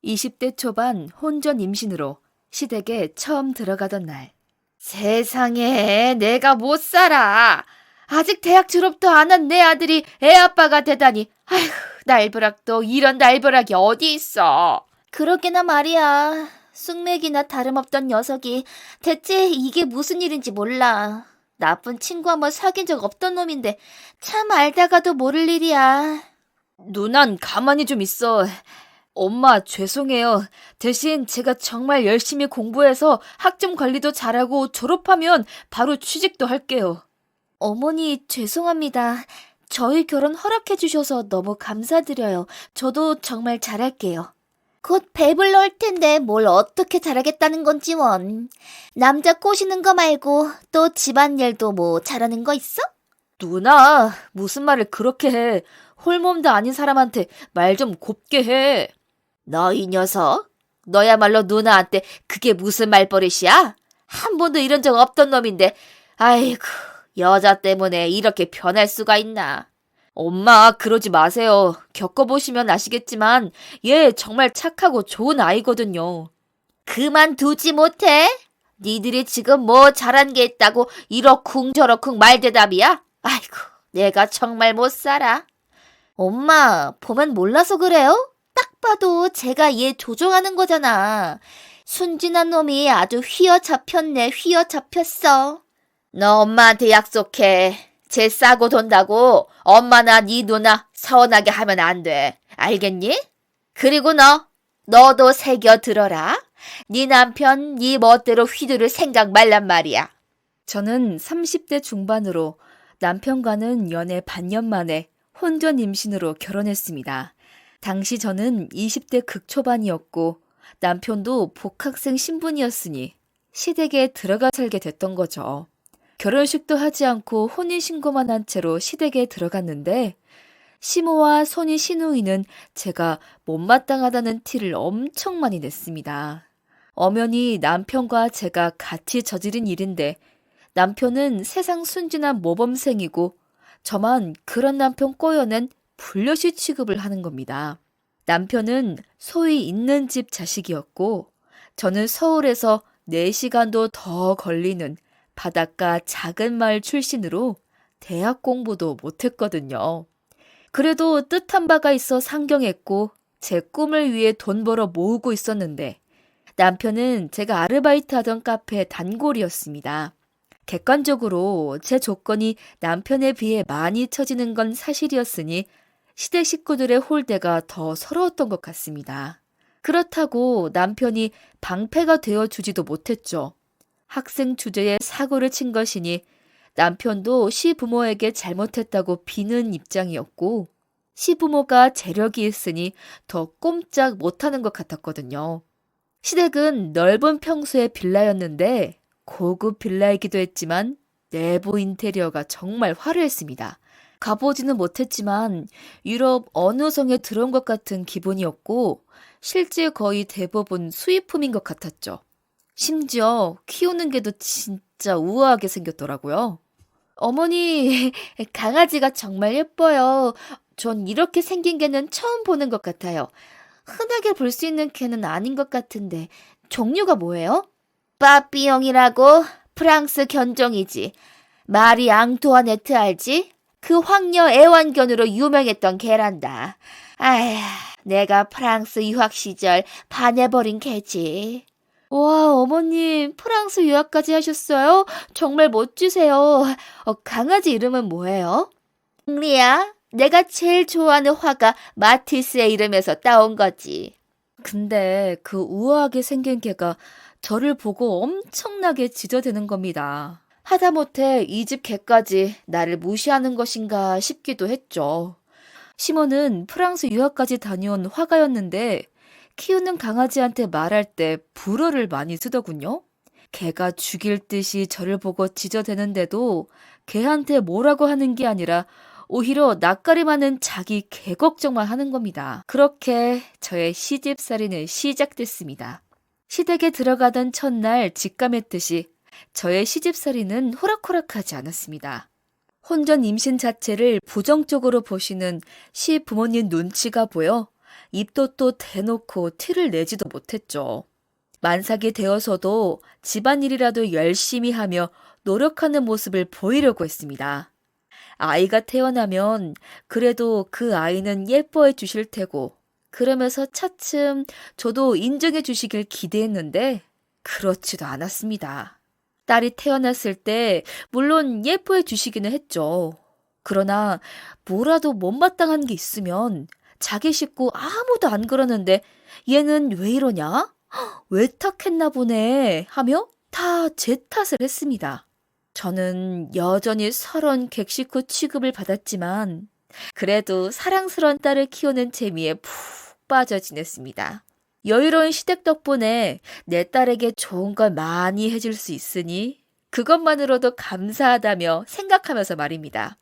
20대 초반 혼전 임신으로 시댁에 처음 들어가던 날. 세상에 내가 못 살아. 아직 대학 졸업도 안 한 내 아들이 애 아빠가 되다니. 아휴, 날벼락도 이런 날벼락이 어디 있어. 그러게나 말이야. 쑥맥이나 다름없던 녀석이 대체 이게 무슨 일인지 몰라. 나쁜 친구 한번 사귄 적 없던 놈인데 참 알다가도 모를 일이야. 누난 가만히 좀 있어. 엄마 죄송해요. 대신 제가 정말 열심히 공부해서 학점 관리도 잘하고 졸업하면 바로 취직도 할게요. 어머니 죄송합니다. 저희 결혼 허락해 주셔서 너무 감사드려요. 저도 정말 잘할게요. 곧 배불러 넣을 텐데 뭘 어떻게 잘하겠다는 건지 원. 남자 꼬시는 거 말고 또 집안일도 뭐 잘하는 거 있어? 누나, 무슨 말을 그렇게 해. 홀몸도 아닌 사람한테 말 좀 곱게 해. 너 이 녀석, 너야말로 누나한테 그게 무슨 말버릇이야? 한 번도 이런 적 없던 놈인데, 아이고, 여자 때문에 이렇게 변할 수가 있나. 엄마, 그러지 마세요. 겪어보시면 아시겠지만 얘 정말 착하고 좋은 아이거든요. 그만두지 못해? 니들이 지금 뭐 잘한 게 있다고 이러쿵 저러쿵 말대답이야? 아이고, 내가 정말 못 살아. 엄마, 보면 몰라서 그래요? 딱 봐도 제가 얘 조종하는 거잖아. 순진한 놈이 아주 휘어잡혔네, 휘어잡혔어. 너 엄마한테 약속해. 쟤 싸고 돈다고 엄마나 네 누나 서운하게 하면 안 돼. 알겠니? 그리고 너도 새겨 들어라. 네 남편 네 멋대로 휘두를 생각 말란 말이야. 저는 30대 중반으로 남편과는 연애 반년 만에 혼전 임신으로 결혼했습니다. 당시 저는 20대 극초반이었고 남편도 복학생 신분이었으니 시댁에 들어가 살게 됐던 거죠. 결혼식도 하지 않고 혼인신고만 한 채로 시댁에 들어갔는데 시모와 손이 시누이는 제가 못마땅하다는 티를 엄청 많이 냈습니다. 엄연히 남편과 제가 같이 저지른 일인데 남편은 세상 순진한 모범생이고 저만 그런 남편 꼬여낸 불려시 취급을 하는 겁니다. 남편은 소위 있는 집 자식이었고 저는 서울에서 4시간도 더 걸리는 바닷가 작은 마을 출신으로 대학 공부도 못했거든요. 그래도 뜻한 바가 있어 상경했고 제 꿈을 위해 돈 벌어 모으고 있었는데 남편은 제가 아르바이트 하던 카페 단골이었습니다. 객관적으로 제 조건이 남편에 비해 많이 처지는 건 사실이었으니 시댁 식구들의 홀대가 더 서러웠던 것 같습니다. 그렇다고 남편이 방패가 되어주지도 못했죠. 학생 주제에 사고를 친 것이니 남편도 시부모에게 잘못했다고 비는 입장이었고 시부모가 재력이 있으니 더 꼼짝 못하는 것 같았거든요. 시댁은 넓은 평수의 빌라였는데 고급 빌라이기도 했지만 내부 인테리어가 정말 화려했습니다. 가보지는 못했지만 유럽 어느 성에 들어온 것 같은 기분이었고 실제 거의 대부분 수입품인 것 같았죠. 심지어 키우는 개도 진짜 우아하게 생겼더라고요. 어머니, 강아지가 정말 예뻐요. 전 이렇게 생긴 개는 처음 보는 것 같아요. 흔하게 볼 수 있는 개는 아닌 것 같은데 종류가 뭐예요? 빠삐용이라고 프랑스 견종이지. 마리 앙투아네트 알지? 그 황녀 애완견으로 유명했던 개란다. 아휴, 내가 프랑스 유학 시절 반해버린 개지. 와, 어머님, 프랑스 유학까지 하셨어요? 정말 멋지세요. 강아지 이름은 뭐예요? 리야, 내가 제일 좋아하는 화가 마티스의 이름에서 따온 거지. 근데 그 우아하게 생긴 개가 저를 보고 엄청나게 짖어대는 겁니다. 하다못해 이 집 개까지 나를 무시하는 것인가 싶기도 했죠. 시모는 프랑스 유학까지 다녀온 화가였는데 키우는 강아지한테 말할 때 불어를 많이 쓰더군요. 개가 죽일 듯이 저를 보고 짖어대는데도 개한테 뭐라고 하는 게 아니라 오히려 낯가림 많은 자기 개 걱정만 하는 겁니다. 그렇게 저의 시집살이는 시작됐습니다. 시댁에 들어가던 첫날 직감했듯이 저의 시집살이는 호락호락하지 않았습니다. 혼전 임신 자체를 부정적으로 보시는 시부모님 눈치가 보여 입도 또 대놓고 티를 내지도 못했죠. 만삭이 되어서도 집안일이라도 열심히 하며 노력하는 모습을 보이려고 했습니다. 아이가 태어나면 그래도 그 아이는 예뻐해 주실 테고, 그러면서 차츰 저도 인정해 주시길 기대했는데 그렇지도 않았습니다. 딸이 태어났을 때 물론 예뻐해 주시기는 했죠. 그러나 뭐라도 못마땅한 게 있으면 자기 식구 아무도 안 그러는데 얘는 왜 이러냐? 외탁했나 보네 하며 다 제 탓을 했습니다. 저는 여전히 서러운 객식후 취급을 받았지만 그래도 사랑스러운 딸을 키우는 재미에 푹 빠져 지냈습니다. 여유로운 시댁 덕분에 내 딸에게 좋은 걸 많이 해줄 수 있으니 그것만으로도 감사하다며 생각하면서 말입니다.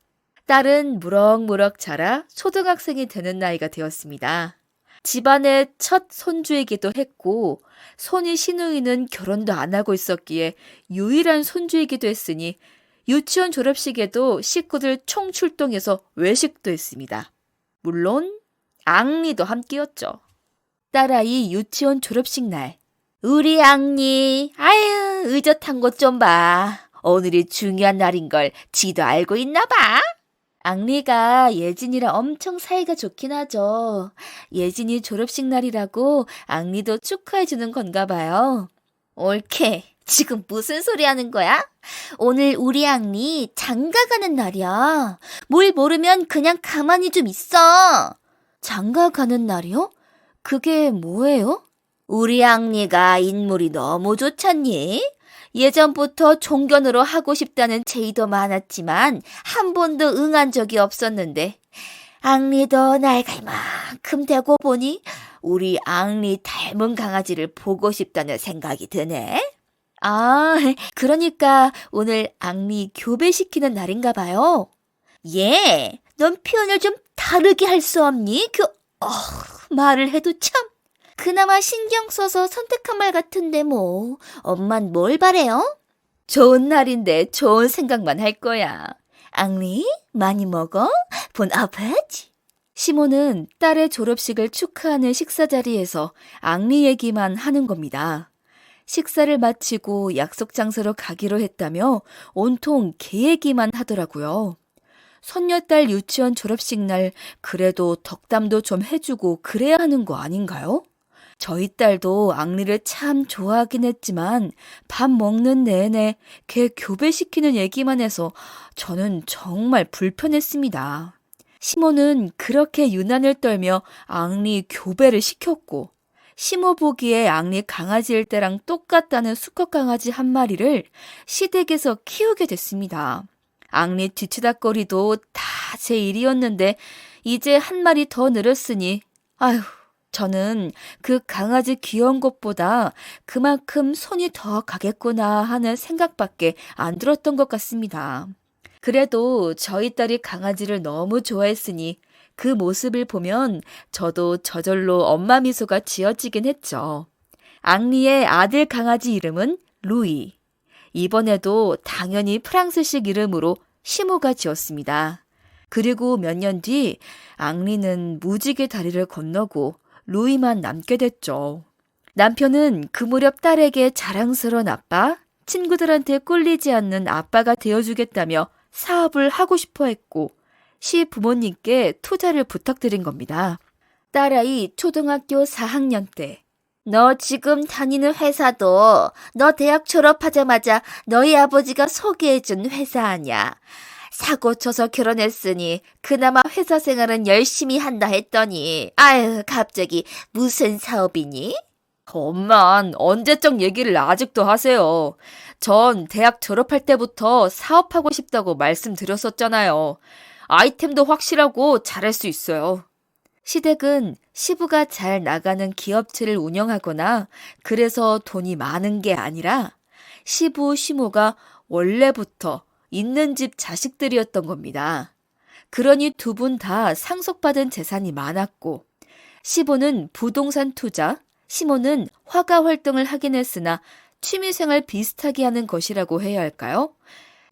딸은 무럭무럭 자라 초등학생이 되는 나이가 되었습니다. 집안의 첫 손주이기도 했고 손이 시누이는 결혼도 안 하고 있었기에 유일한 손주이기도 했으니 유치원 졸업식에도 식구들 총출동해서 외식도 했습니다. 물론 앙리도 함께였죠. 딸아이 유치원 졸업식 날, 우리 앙리, 아유 의젓한 것 좀 봐. 오늘이 중요한 날인 걸 지도 알고 있나 봐. 앙리가 예진이랑 엄청 사이가 좋긴 하죠. 예진이 졸업식 날이라고 앙리도 축하해주는 건가 봐요. 옳게. 지금 무슨 소리 하는 거야? 오늘 우리 앙리 장가 가는 날이야. 뭘 모르면 그냥 가만히 좀 있어. 장가 가는 날이요? 그게 뭐예요? 우리 앙리가 인물이 너무 좋잖니? 예전부터 종견으로 하고 싶다는 제의도 많았지만 한 번도 응한 적이 없었는데 앙리도 나이가 이만큼 되고 보니 우리 앙리 닮은 강아지를 보고 싶다는 생각이 드네. 아, 그러니까 오늘 앙리 교배시키는 날인가 봐요. 예, 넌 표현을 좀 다르게 할 수 없니? 말을 해도 참. 그나마 신경 써서 선택한 말 같은데 뭐. 엄만 뭘 바래요? 좋은 날인데 좋은 생각만 할 거야. 앙리, 많이 먹어? 본 아파지? 시모는 딸의 졸업식을 축하하는 식사 자리에서 앙리 얘기만 하는 겁니다. 식사를 마치고 약속 장소로 가기로 했다며 온통 걔 얘기만 하더라고요. 손녀딸 유치원 졸업식 날 그래도 덕담도 좀 해주고 그래야 하는 거 아닌가요? 저희 딸도 앙리를 참 좋아하긴 했지만 밥 먹는 내내 걔 교배시키는 얘기만 해서 저는 정말 불편했습니다. 시모는 그렇게 유난을 떨며 앙리 교배를 시켰고 시모 보기에 앙리 강아지일 때랑 똑같다는 수컷 강아지 한 마리를 시댁에서 키우게 됐습니다. 앙리 뒤치다거리도 다 제 일이었는데 이제 한 마리 더 늘었으니 아휴, 저는 그 강아지 귀여운 것보다 그만큼 손이 더 가겠구나 하는 생각밖에 안 들었던 것 같습니다. 그래도 저희 딸이 강아지를 너무 좋아했으니 그 모습을 보면 저도 저절로 엄마 미소가 지어지긴 했죠. 앙리의 아들 강아지 이름은 루이. 이번에도 당연히 프랑스식 이름으로 시모가 지었습니다. 그리고 몇 년 뒤 앙리는 무지개 다리를 건너고 루이만 남게 됐죠. 남편은 그 무렵 딸에게 자랑스러운 아빠, 친구들한테 꿀리지 않는 아빠가 되어주겠다며 사업을 하고 싶어 했고 시부모님께 투자를 부탁드린 겁니다. 딸아이 초등학교 4학년 때 너 지금 다니는 회사도 너 대학 졸업하자마자 너희 아버지가 소개해준 회사 아냐. 사고 쳐서 결혼했으니 그나마 회사 생활은 열심히 한다 했더니 아유 갑자기 무슨 사업이니? 엄만 언제적 얘기를 아직도 하세요. 전 대학 졸업할 때부터 사업하고 싶다고 말씀드렸었잖아요. 아이템도 확실하고 잘할 수 있어요. 시댁은 시부가 잘 나가는 기업체를 운영하거나 그래서 돈이 많은 게 아니라 시부, 시모가 원래부터 있는 집 자식들이었던 겁니다. 그러니 두 분 다 상속받은 재산이 많았고 시부는 부동산 투자, 시모는 화가 활동을 하긴 했으나 취미생활 비슷하게 하는 것이라고 해야 할까요?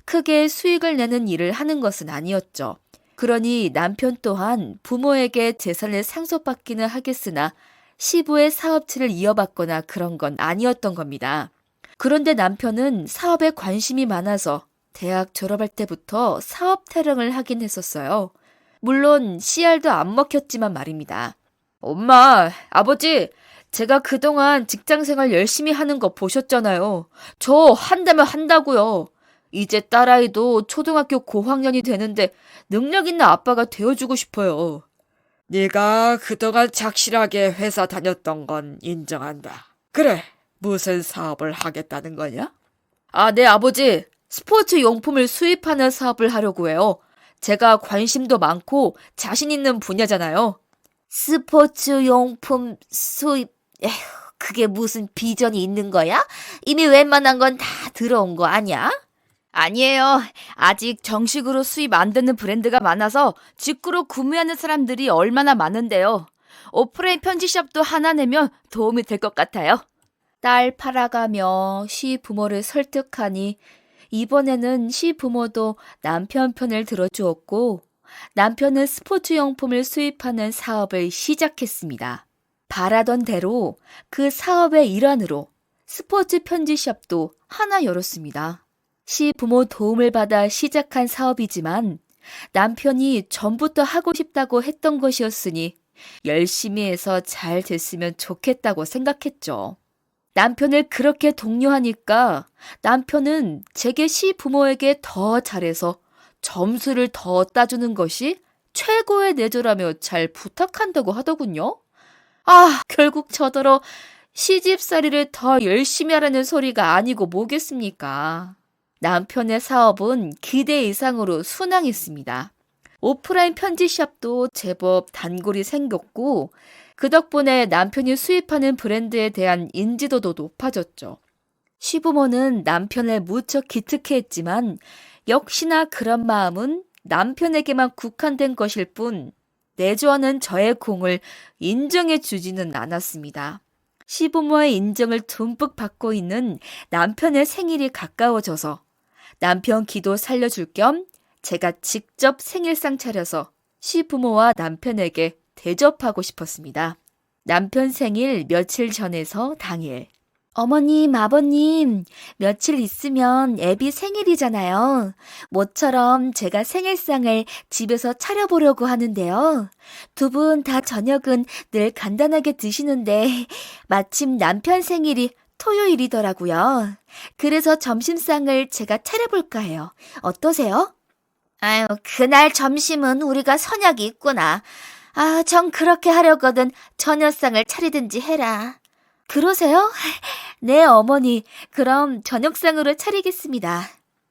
크게 수익을 내는 일을 하는 것은 아니었죠. 그러니 남편 또한 부모에게 재산을 상속받기는 하겠으나 시부의 사업체를 이어받거나 그런 건 아니었던 겁니다. 그런데 남편은 사업에 관심이 많아서 대학 졸업할 때부터 사업 타령을 하긴 했었어요. 물론 씨알도 안 먹혔지만 말입니다. 엄마, 아버지, 제가 그동안 직장생활 열심히 하는 거 보셨잖아요. 저 한다면 한다고요. 이제 딸아이도 초등학교 고학년이 되는데 능력 있는 아빠가 되어주고 싶어요. 네가 그동안 착실하게 회사 다녔던 건 인정한다. 그래, 무슨 사업을 하겠다는 거냐? 아, 네, 아버지. 스포츠 용품을 수입하는 사업을 하려고 해요. 제가 관심도 많고 자신 있는 분야잖아요. 스포츠 용품 수입, 에휴, 그게 무슨 비전이 있는 거야? 이미 웬만한 건 다 들어온 거 아니야? 아니에요. 아직 정식으로 수입 안 되는 브랜드가 많아서 직구로 구매하는 사람들이 얼마나 많은데요. 오프라인 편지샵도 하나 내면 도움이 될 것 같아요. 딸 팔아가며 시부모를 설득하니 이번에는 시부모도 남편 편을 들어주었고 남편은 스포츠용품을 수입하는 사업을 시작했습니다. 바라던 대로 그 사업의 일환으로 스포츠 편지샵도 하나 열었습니다. 시부모 도움을 받아 시작한 사업이지만 남편이 전부터 하고 싶다고 했던 것이었으니 열심히 해서 잘 됐으면 좋겠다고 생각했죠. 남편을 그렇게 독려하니까 남편은 제게 시부모에게 더 잘해서 점수를 더 따주는 것이 최고의 내조라며 잘 부탁한다고 하더군요. 아, 결국 저더러 시집살이를 더 열심히 하라는 소리가 아니고 뭐겠습니까? 남편의 사업은 기대 이상으로 순항했습니다. 오프라인 편지샵도 제법 단골이 생겼고 그 덕분에 남편이 수입하는 브랜드에 대한 인지도도 높아졌죠. 시부모는 남편을 무척 기특해했지만 역시나 그런 마음은 남편에게만 국한된 것일 뿐 내조하는 저의 공을 인정해 주지는 않았습니다. 시부모의 인정을 듬뿍 받고 있는 남편의 생일이 가까워져서 남편 기도 살려줄 겸 제가 직접 생일상 차려서 시부모와 남편에게 대접하고 싶었습니다. 남편 생일 며칠 전에서 당일. 어머님, 아버님, 며칠 있으면 애비 생일이잖아요. 모처럼 제가 생일상을 집에서 차려보려고 하는데요. 두 분 다 저녁은 늘 간단하게 드시는데 마침 남편 생일이 토요일이더라고요. 그래서 점심상을 제가 차려볼까 해요. 어떠세요? 아유, 그날 점심은 우리가 선약이 있구나. 아, 전 그렇게 하려거든 저녁상을 차리든지 해라. 그러세요? 네, 어머니. 그럼 저녁상으로 차리겠습니다.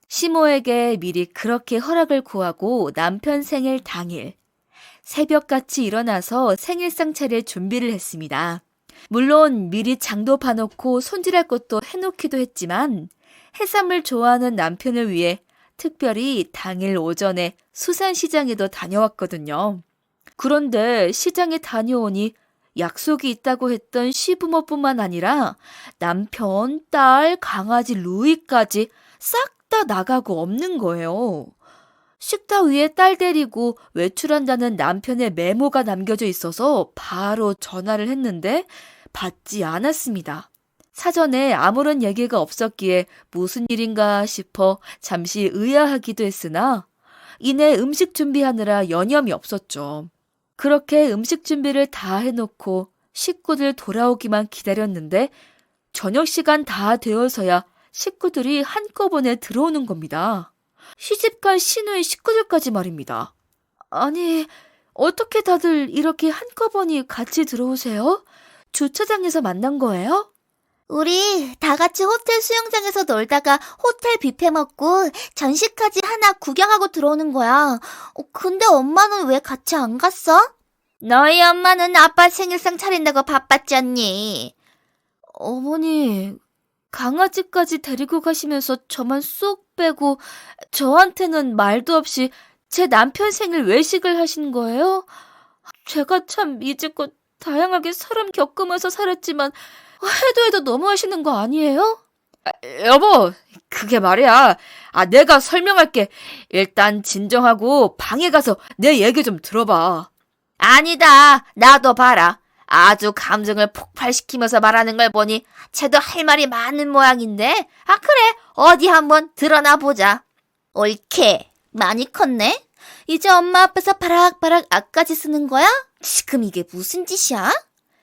시모에게 미리 그렇게 허락을 구하고 남편 생일 당일 새벽같이 일어나서 생일상 차릴 준비를 했습니다. 물론 미리 장도 봐놓고 손질할 것도 해놓기도 했지만 해산물 좋아하는 남편을 위해 특별히 당일 오전에 수산시장에도 다녀왔거든요. 그런데 시장에 다녀오니 약속이 있다고 했던 시부모뿐만 아니라 남편, 딸, 강아지 루이까지 싹 다 나가고 없는 거예요. 식탁 위에 딸 데리고 외출한다는 남편의 메모가 남겨져 있어서 바로 전화를 했는데 받지 않았습니다. 사전에 아무런 얘기가 없었기에 무슨 일인가 싶어 잠시 의아하기도 했으나 이내 음식 준비하느라 여념이 없었죠. 그렇게 음식 준비를 다 해놓고 식구들 돌아오기만 기다렸는데 저녁 시간 다 되어서야 식구들이 한꺼번에 들어오는 겁니다. 시집간 시누이 식구들까지 말입니다. 아니, 어떻게 다들 이렇게 한꺼번에 같이 들어오세요? 주차장에서 만난 거예요? 우리 다 같이 호텔 수영장에서 놀다가 호텔 뷔페 먹고 전시까지 하나 구경하고 들어오는 거야. 근데 엄마는 왜 같이 안 갔어? 너희 엄마는 아빠 생일상 차린다고 바빴잖니. 어머니, 강아지까지 데리고 가시면서 저만 쏙 빼고 저한테는 말도 없이 제 남편 생일 외식을 하신 거예요? 제가 참 이제껏 다양하게 사람 겪으면서 살았지만 해도 너무 하시는 거 아니에요? 여보, 그게 말이야. 내가 설명할게. 일단 진정하고 방에 가서 내 얘기 좀 들어봐. 아니다. 나도 봐라. 아주 감정을 폭발시키면서 말하는 걸 보니 쟤도 할 말이 많은 모양인데. 그래. 어디 한번 드러나 보자. 옳게. 많이 컸네. 이제 엄마 앞에서 바락바락 악까지 쓰는 거야? 지금 이게 무슨 짓이야?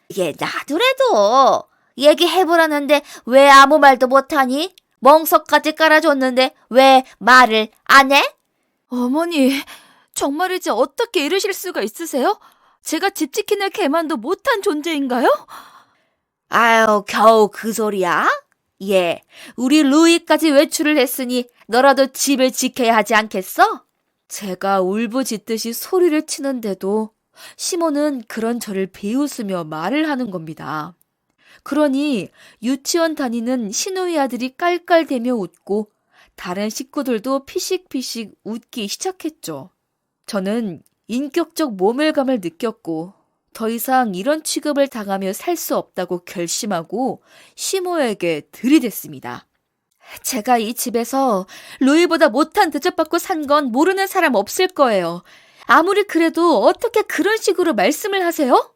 이게 나더라도 얘기해보라는데 왜 아무 말도 못하니? 멍석까지 깔아줬는데 왜 말을 안 해? 어머니, 정말이지 어떻게 이러실 수가 있으세요? 제가 집 지키는 개만도 못한 존재인가요? 아유, 겨우 그 소리야? 예, 우리 루이까지 외출을 했으니 너라도 집을 지켜야 하지 않겠어? 제가 울부짖듯이 소리를 치는데도 시몬은 그런 저를 비웃으며 말을 하는 겁니다. 그러니 유치원 다니는 시누이 아들이 깔깔대며 웃고 다른 식구들도 피식피식 웃기 시작했죠. 저는 인격적 모멸감을 느꼈고 더 이상 이런 취급을 당하며 살 수 없다고 결심하고 시모에게 들이댔습니다. 제가 이 집에서 루이보다 못한 대접받고 산 건 모르는 사람 없을 거예요. 아무리 그래도 어떻게 그런 식으로 말씀을 하세요?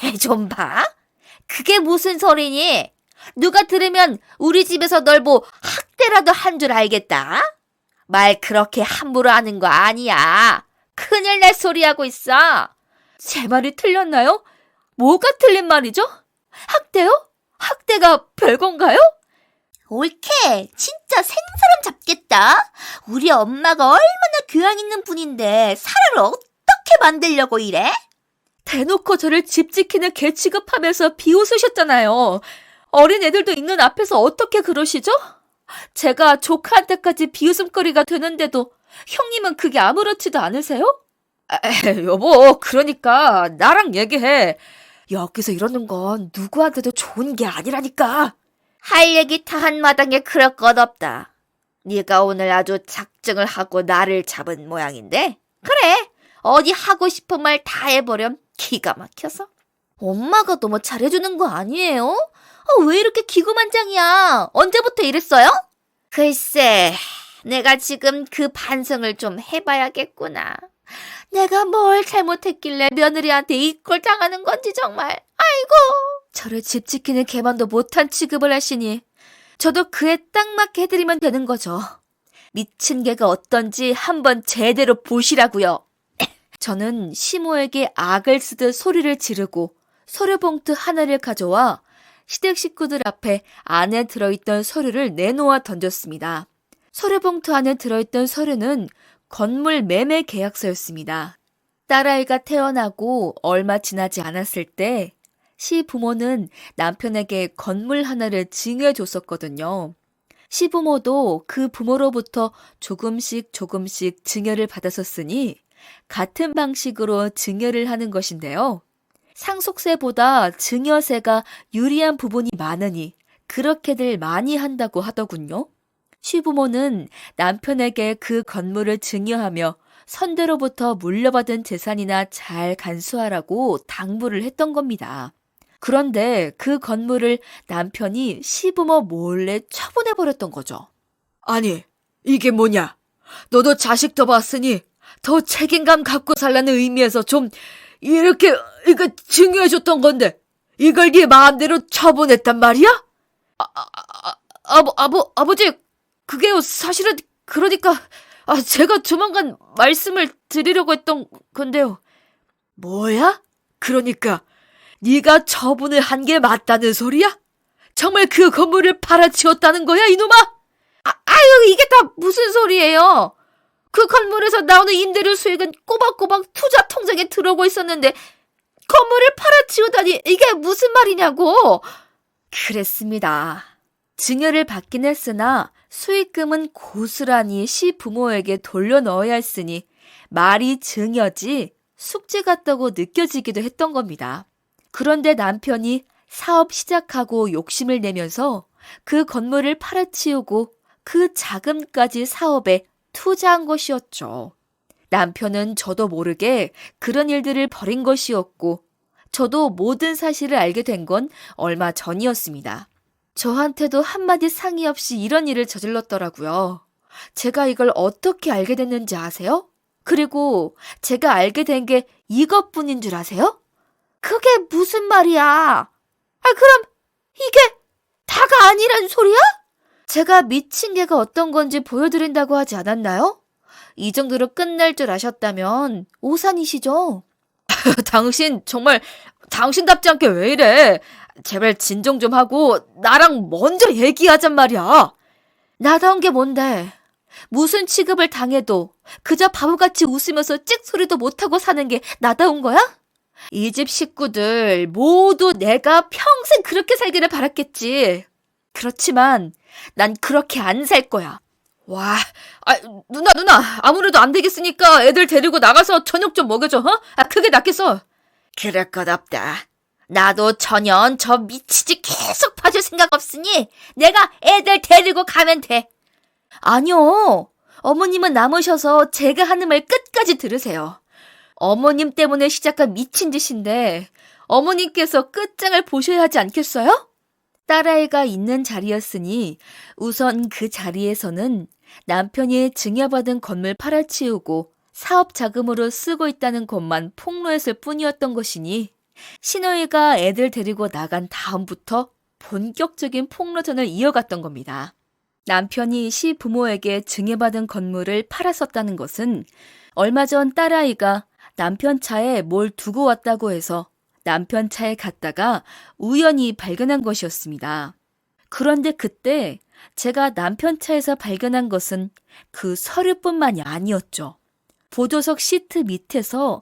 얘 좀 봐. 그게 무슨 소리니? 누가 들으면 우리 집에서 널 뭐 학대라도 한 줄 알겠다? 말 그렇게 함부로 하는 거 아니야. 큰일 날 소리 하고 있어. 제 말이 틀렸나요? 뭐가 틀린 말이죠? 학대요? 학대가 별건가요? 옳게. 진짜 생사람 잡겠다. 우리 엄마가 얼마나 교양 있는 분인데 사람을 어떻게 만들려고 이래? 대놓고 저를 집 지키는 개 취급하면서 비웃으셨잖아요. 어린 애들도 있는 앞에서 어떻게 그러시죠? 제가 조카한테까지 비웃음거리가 되는데도 형님은 그게 아무렇지도 않으세요? 여보, 그러니까 나랑 얘기해. 여기서 이러는 건 누구한테도 좋은 게 아니라니까. 할 얘기 다 한마당에 그럴 것 없다. 네가 오늘 아주 작정을 하고 나를 잡은 모양인데. 그래, 어디 하고 싶은 말 다 해보렴. 기가 막혀서. 엄마가 너무 잘해주는 거 아니에요? 왜 이렇게 기고만장이야? 언제부터 이랬어요? 글쎄, 내가 지금 그 반성을 좀 해봐야겠구나. 내가 뭘 잘못했길래 며느리한테 이꼴 당하는 건지 정말. 아이고. 저를 집 지키는 개만도 못한 취급을 하시니 저도 그에 딱 맞게 해드리면 되는 거죠. 미친 개가 어떤지 한번 제대로 보시라고요. 저는 시모에게 악을 쓰듯 소리를 지르고 서류봉투 하나를 가져와 시댁 식구들 앞에 안에 들어있던 서류를 내놓아 던졌습니다. 서류봉투 안에 들어있던 서류는 건물 매매 계약서였습니다. 딸아이가 태어나고 얼마 지나지 않았을 때 시부모는 남편에게 건물 하나를 증여해 줬었거든요. 시부모도 그 부모로부터 조금씩 증여를 받았었으니 같은 방식으로 증여를 하는 것인데요. 상속세보다 증여세가 유리한 부분이 많으니 그렇게들 많이 한다고 하더군요. 시부모는 남편에게 그 건물을 증여하며 선대로부터 물려받은 재산이나 잘 간수하라고 당부를 했던 겁니다. 그런데 그 건물을 남편이 시부모 몰래 처분해버렸던 거죠. 아니, 이게 뭐냐? 너도 자식 더 봤으니 더 책임감 갖고 살라는 의미에서 좀 이렇게 이거 증여해줬던 건데 이걸 네 마음대로 처분했단 말이야? 아버지, 그게요, 사실은 그러니까 제가 조만간 말씀을 드리려고 했던 건데요. 뭐야? 그러니까 네가 처분을 한 게 맞다는 소리야? 정말 그 건물을 팔아치웠다는 거야, 이놈아? 아유, 이게 다 무슨 소리예요? 그 건물에서 나오는 임대료 수익은 꼬박꼬박 투자 통장에 들어오고 있었는데 건물을 팔아치우다니 이게 무슨 말이냐고. 그랬습니다. 증여를 받긴 했으나 수익금은 고스란히 시부모에게 돌려넣어야 했으니 말이 증여지 숙제 같다고 느껴지기도 했던 겁니다. 그런데 남편이 사업 시작하고 욕심을 내면서 그 건물을 팔아치우고 그 자금까지 사업에 투자한 것이었죠. 남편은 저도 모르게 그런 일들을 벌인 것이었고 저도 모든 사실을 알게 된 건 얼마 전이었습니다. 저한테도 한마디 상의 없이 이런 일을 저질렀더라고요. 제가 이걸 어떻게 알게 됐는지 아세요? 그리고 제가 알게 된 게 이것뿐인 줄 아세요? 그게 무슨 말이야? 그럼 이게 다가 아니란 소리야? 제가 미친 개가 어떤 건지 보여드린다고 하지 않았나요? 이 정도로 끝날 줄 아셨다면 오산이시죠? 당신답지 않게 왜 이래? 제발 진정 좀 하고 나랑 먼저 얘기하잔 말이야. 나다운 게 뭔데? 무슨 취급을 당해도 그저 바보같이 웃으면서 찍소리도 못하고 사는 게 나다운 거야? 이 집 식구들 모두 내가 평생 그렇게 살기를 바랐겠지. 그렇지만 난 그렇게 안 살 거야. 와, 누나, 아무래도 안 되겠으니까 애들 데리고 나가서 저녁 좀 먹여줘, 그게 낫겠어. 그럴 것 없다. 나도 전혀 저 미치지 계속 봐줄 생각 없으니 내가 애들 데리고 가면 돼. 아니요. 어머님은 남으셔서 제가 하는 말 끝까지 들으세요. 어머님 때문에 시작한 미친 짓인데 어머님께서 끝장을 보셔야 하지 않겠어요? 딸아이가 있는 자리였으니 우선 그 자리에서는 남편이 증여받은 건물 팔아치우고 사업 자금으로 쓰고 있다는 것만 폭로했을 뿐이었던 것이니 신호이가 애들 데리고 나간 다음부터 본격적인 폭로전을 이어갔던 겁니다. 남편이 시부모에게 증여받은 건물을 팔았었다는 것은 얼마 전 딸아이가 남편 차에 뭘 두고 왔다고 해서 남편 차에 갔다가 우연히 발견한 것이었습니다. 그런데 그때 제가 남편 차에서 발견한 것은 그 서류뿐만이 아니었죠. 보조석 시트 밑에서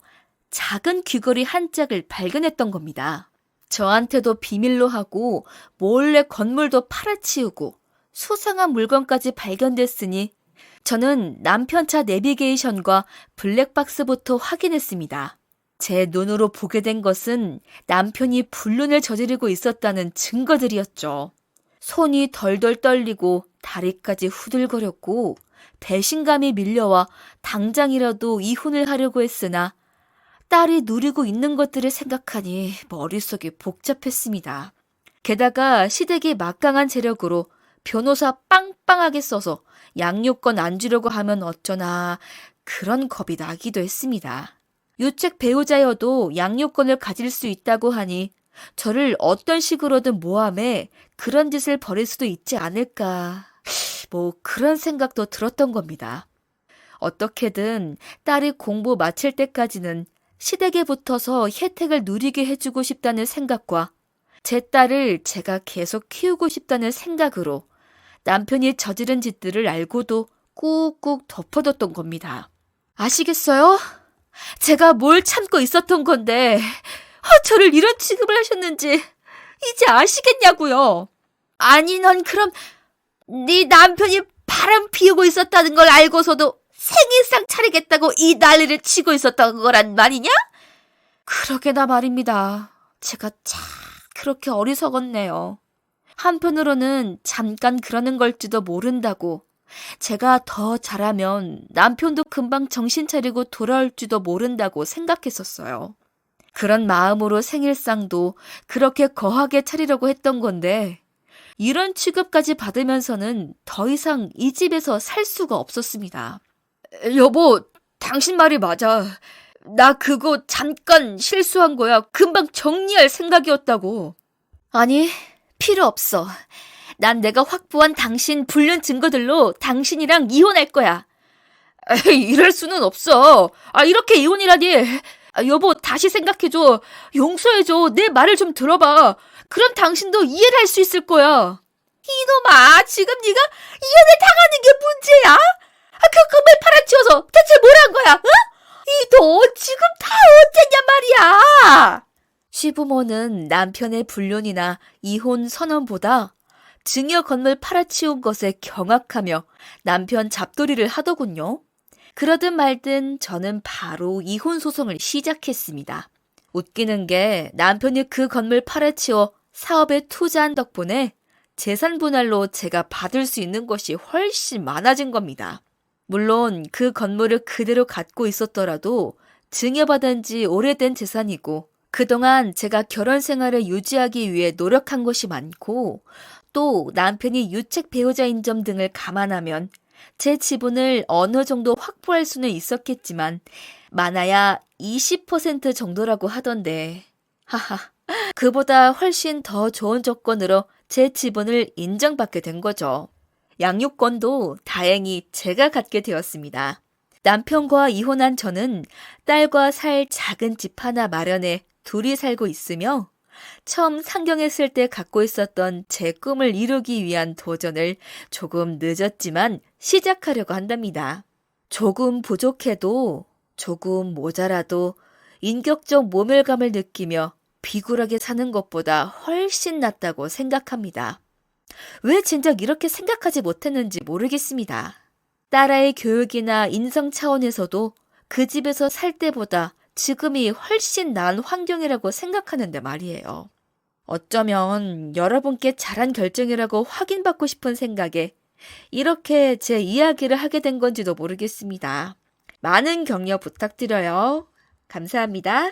작은 귀걸이 한 짝을 발견했던 겁니다. 저한테도 비밀로 하고 몰래 건물도 팔아치우고 수상한 물건까지 발견됐으니 저는 남편 차 내비게이션과 블랙박스부터 확인했습니다. 제 눈으로 보게 된 것은 남편이 불륜을 저지르고 있었다는 증거들이었죠. 손이 덜덜 떨리고 다리까지 후들거렸고 배신감이 밀려와 당장이라도 이혼을 하려고 했으나 딸이 누리고 있는 것들을 생각하니 머릿속이 복잡했습니다. 게다가 시댁이 막강한 재력으로 변호사 빵빵하게 써서 양육권 안 주려고 하면 어쩌나 그런 겁이 나기도 했습니다. 유책 배우자여도 양육권을 가질 수 있다고 하니 저를 어떤 식으로든 모함해 그런 짓을 벌일 수도 있지 않을까. 그런 생각도 들었던 겁니다. 어떻게든 딸이 공부 마칠 때까지는 시댁에 붙어서 혜택을 누리게 해주고 싶다는 생각과 제 딸을 제가 계속 키우고 싶다는 생각으로 남편이 저지른 짓들을 알고도 꾹꾹 덮어뒀던 겁니다. 아시겠어요? 제가 뭘 참고 있었던 건데 저를 이런 취급을 하셨는지 이제 아시겠냐고요. 아니 넌 그럼 네 남편이 바람 피우고 있었다는 걸 알고서도 생일상 차리겠다고 이 난리를 치고 있었던 거란 말이냐? 그러게나 말입니다. 제가 참 그렇게 어리석었네요. 한편으로는 잠깐 그러는 걸지도 모른다고 제가 더 잘하면 남편도 금방 정신 차리고 돌아올지도 모른다고 생각했었어요. 그런 마음으로 생일상도 그렇게 거하게 차리려고 했던 건데 이런 취급까지 받으면서는 더 이상 이 집에서 살 수가 없었습니다. 여보, 당신 말이 맞아. 나 그거 잠깐 실수한 거야. 금방 정리할 생각이었다고. 아니, 필요 없어. 난 내가 확보한 당신 불륜 증거들로 당신이랑 이혼할 거야. 이럴 수는 없어. 이렇게 이혼이라니. 여보, 다시 생각해줘. 용서해줘. 내 말을 좀 들어봐. 그럼 당신도 이해를 할 수 있을 거야. 이놈아, 지금 네가 이혼을 당하는 게 문제야? 그 금을 팔아치워서 대체 뭘 한 거야? 이 돈 지금 다 어쨌냔 말이야. 시부모는 남편의 불륜이나 이혼 선언보다 증여 건물 팔아치운 것에 경악하며 남편 잡돌이를 하더군요. 그러든 말든 저는 바로 이혼 소송을 시작했습니다. 웃기는 게 남편이 그 건물 팔아치워 사업에 투자한 덕분에 재산 분할로 제가 받을 수 있는 것이 훨씬 많아진 겁니다. 물론 그 건물을 그대로 갖고 있었더라도 증여받은 지 오래된 재산이고 그동안 제가 결혼 생활을 유지하기 위해 노력한 것이 많고 또 남편이 유책 배우자인 점 등을 감안하면 제 지분을 어느 정도 확보할 수는 있었겠지만 많아야 20% 정도라고 하던데. 하하. 그보다 훨씬 더 좋은 조건으로 제 지분을 인정받게 된 거죠. 양육권도 다행히 제가 갖게 되었습니다. 남편과 이혼한 저는 딸과 살 작은 집 하나 마련해 둘이 살고 있으며 처음 상경했을 때 갖고 있었던 제 꿈을 이루기 위한 도전을 조금 늦었지만 시작하려고 한답니다. 조금 부족해도 조금 모자라도 인격적 모멸감을 느끼며 비굴하게 사는 것보다 훨씬 낫다고 생각합니다. 왜 진작 이렇게 생각하지 못했는지 모르겠습니다. 딸아이 교육이나 인성 차원에서도 그 집에서 살 때보다 지금이 훨씬 나은 환경이라고 생각하는데 말이에요. 어쩌면 여러분께 잘한 결정이라고 확인받고 싶은 생각에 이렇게 제 이야기를 하게 된 건지도 모르겠습니다. 많은 격려 부탁드려요. 감사합니다.